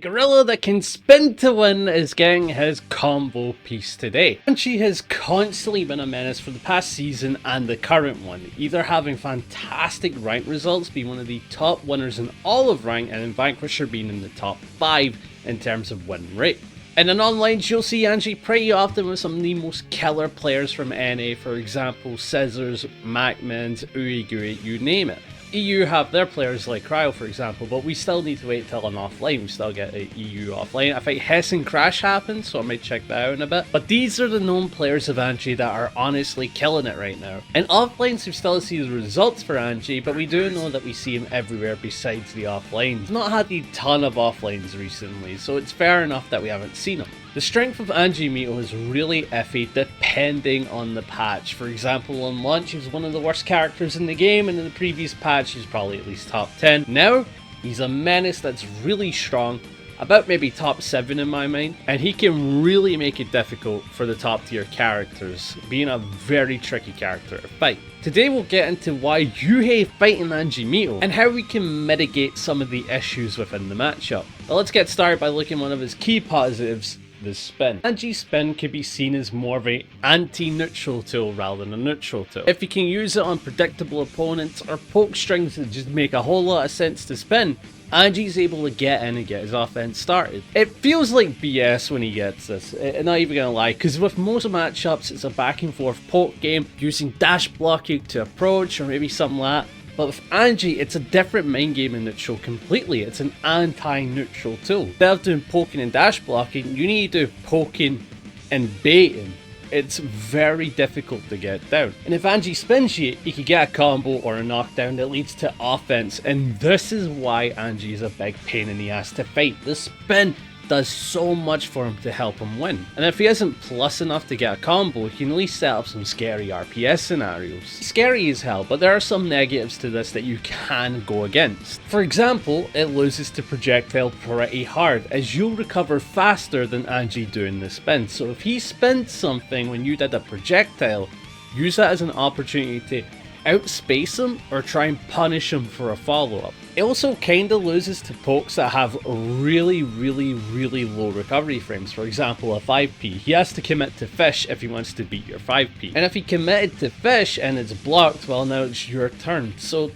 gorilla that can spin to win is getting his combo piece today. Anji has constantly been a menace for the past season and the current one, either having fantastic rank results, being one of the top winners in all of rank, and in Vanquisher being in the top 5 in terms of win rate. And in online, you'll see Anji pretty often with some of the most killer players from NA, for example Scissors, Macmans, Uigui, you name it. EU have their players like Cryo, for example, but we still need to wait till an offline. We still get a EU offline. I think Hessen Crash happens, so I might check that out in a bit. But these are the known players of Anji that are honestly killing it right now. In offlines, we still see the results for Anji, but we do know that we see him everywhere besides the offlines. He's not had a ton of offlines recently, so it's fair enough that we haven't seen him. The strength of Anji Mito is really iffy depending on the patch. For example, on launch he was one of the worst characters in the game, and in the previous patch he's probably at least top 10. Now, he's a menace that's really strong, about maybe top 7 in my mind, and he can really make it difficult for the top tier characters, being a very tricky character to fight. Today we'll get into why you hate fighting Anji Mito, and how we can mitigate some of the issues within the matchup. But let's get started by looking at one of his key positives, the spin. Anji's spin can be seen as more of an anti-neutral tool rather than a neutral tool. If you can use it on predictable opponents or poke strings that just make a whole lot of sense to spin, Anji's able to get in and get his offense started. It feels like BS when he gets this, I'm not even gonna lie, because with most matchups it's a back and forth poke game using dash blocking to approach or maybe something like that. But with Anji, it's a different main game in neutral completely. It's an anti-neutral tool. Instead of doing poking and dash blocking, you need to do poking and baiting. It's very difficult to get down. And if Anji spins you, you can get a combo or a knockdown that leads to offense. And this is why Anji is a big pain in the ass to fight. The spin does so much for him to help him win. And if he isn't plus enough to get a combo, he can at least set up some scary RPS scenarios. Scary as hell, but there are some negatives to this that you can go against. For example, it loses to projectile pretty hard, as you'll recover faster than Anji doing the spin. So if he spins something when you did a projectile, use that as an opportunity to outspace him or try and punish him for a follow-up. It also kinda loses to pokes that have really low recovery frames. For example, a 5p. He has to commit to fish if he wants to beat your 5p. And if he committed to fish and it's blocked, well, now it's your turn. So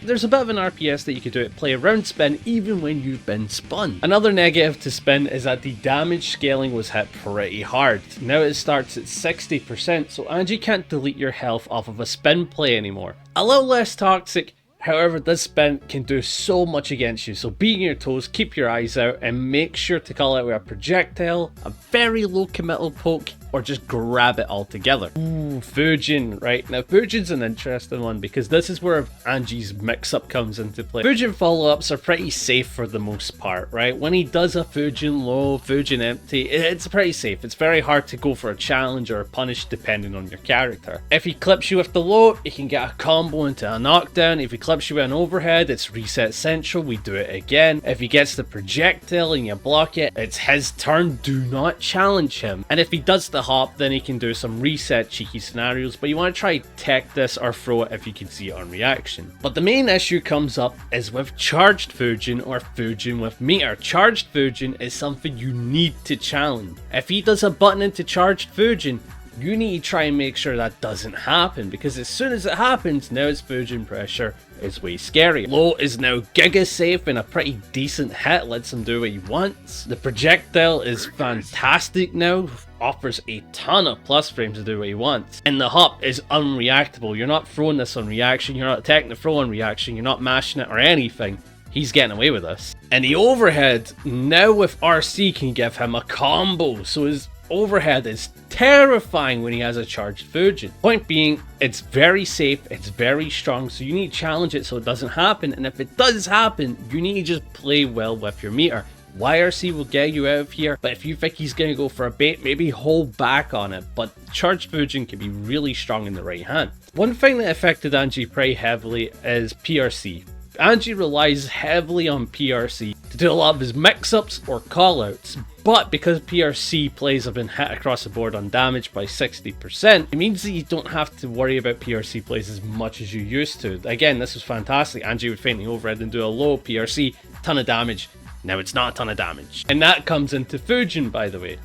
there's a bit of an RPS that you could do it, play around spin even when you've been spun. Another negative to spin is that the damage scaling was hit pretty hard. Now it starts at 60%, so Anji can't delete your health off of a spin play anymore. A little less toxic, however this spin can do so much against you, so be on your toes, keep your eyes out, and make sure to call out with a projectile, a very low committal poke, or just grab it all together. Ooh, Fujin, right? Now Fujin's an interesting one because this is where Anji's mix-up comes into play. Fujin follow-ups are pretty safe for the most part, right? When he does a Fujin low, Fujin empty, it's pretty safe. It's very hard to go for a challenge or a punish depending on your character. If he clips you with the low, you can get a combo into a knockdown. If he clips you with an overhead, it's reset central, we do it again. If he gets the projectile and you block it, it's his turn, do not challenge him. And if he does the hop, then he can do some reset cheeky scenarios, but you want to try tech this or throw it if you can see it on reaction. But the main issue comes up is with charged Fujin or Fujin with meter. Charged Fujin is something you need to challenge. If he does a button into charged Fujin, you need to try and make sure that doesn't happen, because as soon as it happens, now it's Fujin pressure, it's way scary. Low is now giga safe and a pretty decent hit, lets him do what he wants. The projectile is fantastic now, offers a ton of plus frames to do what he wants. And the hop is unreactable. You're not throwing this on reaction, you're not attacking the throw on reaction, you're not mashing it or anything. He's getting away with this. And the overhead, now with RC, can give him a combo, so his overhead is terrifying when he has a charged Fujin. Point being, it's very safe, it's very strong, so you need to challenge it so it doesn't happen, and if it does happen, you need to just play well with your meter. YRC will get you out of here, but if you think he's going to go for a bait, maybe hold back on it, but charged Fujin can be really strong in the right hand. One thing that affected Anji pretty heavily is PRC. Anji relies heavily on PRC to do a lot of his mix-ups or call-outs, but because PRC plays have been hit across the board on damage by 60%, it means that you don't have to worry about PRC plays as much as you used to. Again, this was fantastic. Anji would feint the overhead and do a low PRC, ton of damage, Now it's not a ton of damage. And that comes into Fujin, by the way.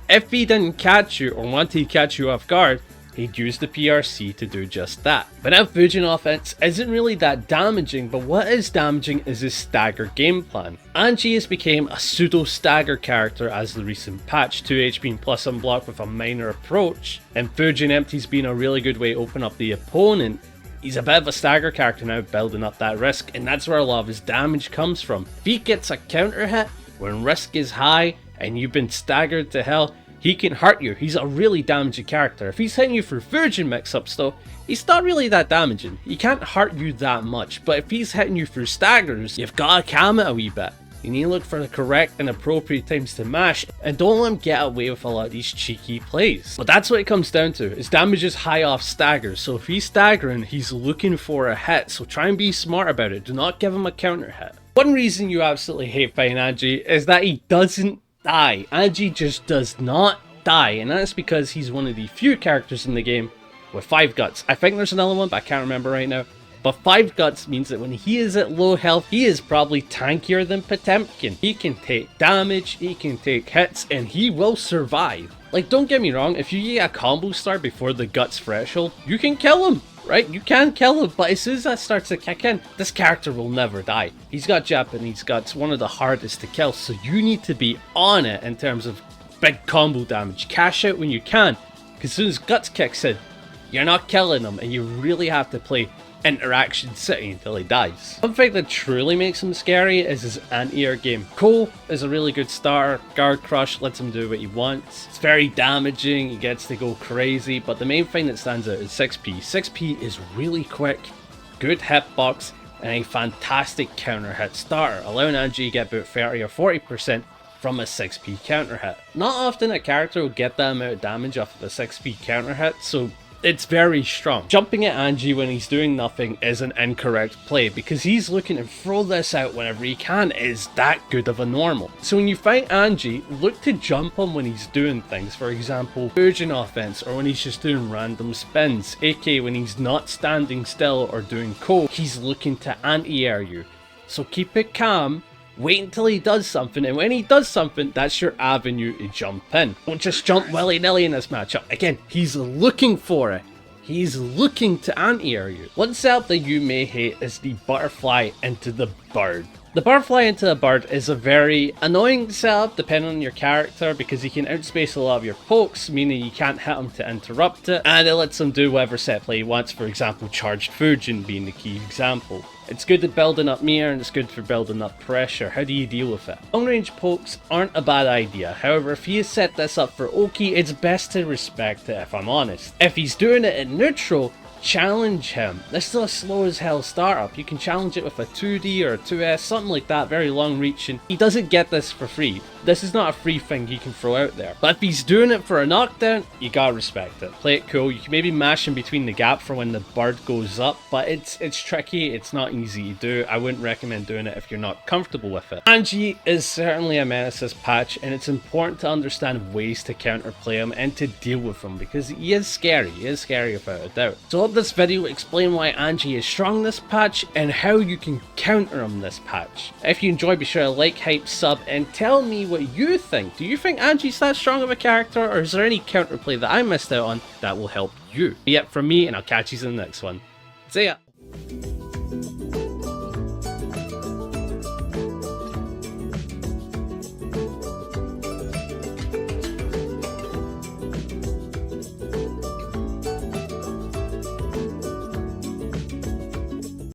If he didn't catch you or wanted to catch you off guard, he'd use the PRC to do just that. But now Fujin offense isn't really that damaging, but what is damaging is his stagger game plan. Anji has become a pseudo stagger character as the recent patch, 2 HP plus unblock with a minor approach, and Fujin empties being a really good way to open up the opponent. He's a bit of a stagger character now, building up that risk, and that's where a lot of his damage comes from. If he gets a counter hit when risk is high and you've been staggered to hell, he can hurt you. He's a really damaging character. If he's hitting you for Fujin mix-ups though, he's not really that damaging. He can't hurt you that much, but if he's hitting you through staggers, you've got to calm it a wee bit. You need to look for the correct and appropriate times to mash, and don't let him get away with a lot of these cheeky plays. But that's what it comes down to. His damage is high off staggers, so if he's staggering, he's looking for a hit, so try and be smart about it. Do not give him a counter hit. One reason you absolutely hate fighting Anji is that he doesn't die. Anji just does not die, and that's because he's one of the few characters in the game with 5 guts. I think there's another one, but I can't remember right now. But 5 guts means that when he is at low health, he is probably tankier than Potemkin. He can take damage, he can take hits, and he will survive. Like, don't get me wrong, if you get a combo start before the guts threshold, you can kill him, right? You can kill him, but as soon as that starts to kick in, this character will never die. He's got Japanese guts, one of the hardest to kill, so you need to be on it in terms of big combo damage. Cash out when you can, because as soon as guts kicks in, you're not killing him, and you really have to play Interaction City until he dies. One thing that truly makes him scary is his anti-air game. Ko is a really good starter. Guard Crush lets him do what he wants. It's very damaging, he gets to go crazy, but the main thing that stands out is 6p. 6p is really quick, good hitbox, and a fantastic counter hit starter, allowing Anji to get about 30 or 40% from a 6p counter hit. Not often a character will get that amount of damage off of a 6p counter hit, so it's very strong. Jumping at Anji when he's doing nothing is an incorrect play, because he's looking to throw this out whenever he can. It is that good of a normal. So when you fight Anji, look to jump him when he's doing things, for example Fujin offense, or when he's just doing random spins, aka when he's not standing still or doing Ko, he's looking to anti-air you. So keep it calm, wait until he does something, and when he does something, that's your avenue to jump in. Don't just jump willy-nilly in this matchup. Again, he's looking for it. He's looking to anti-air you. One setup that you may hate is the butterfly into the bird. The butterfly into the bird is a very annoying setup depending on your character, because he can outspace a lot of your pokes, meaning you can't hit him to interrupt it, and it lets him do whatever set play he wants, for example charged Fujin being the key example. It's good at building up mirror, and it's good for building up pressure. How do you deal with it? Long range pokes aren't a bad idea. However, if he has set this up for Oki, it's best to respect it, if I'm honest. If he's doing it in neutral, challenge him. This is a slow as hell startup. You can challenge it with a 2D or a 2S, something like that, very long reaching. He doesn't get this for free. This is not a free thing he can throw out there. But if he's doing it for a knockdown, you gotta respect it. Play it cool. You can maybe mash in between the gap for when the bird goes up, but it's tricky. It's not easy to do. I wouldn't recommend doing it if you're not comfortable with it. Anji is certainly a menace this patch, and it's important to understand ways to counterplay him and to deal with him, because he is scary. He is scary without a doubt. So I hope this video explain why Anji is strong this patch and how you can counter him this patch. If you enjoyed, be sure to like, hype, sub, and tell me what you think. Do you think Anji's that strong of a character, or is there any counterplay that I missed out on that will help you? Be it from me, and I'll catch you in the next one. See ya!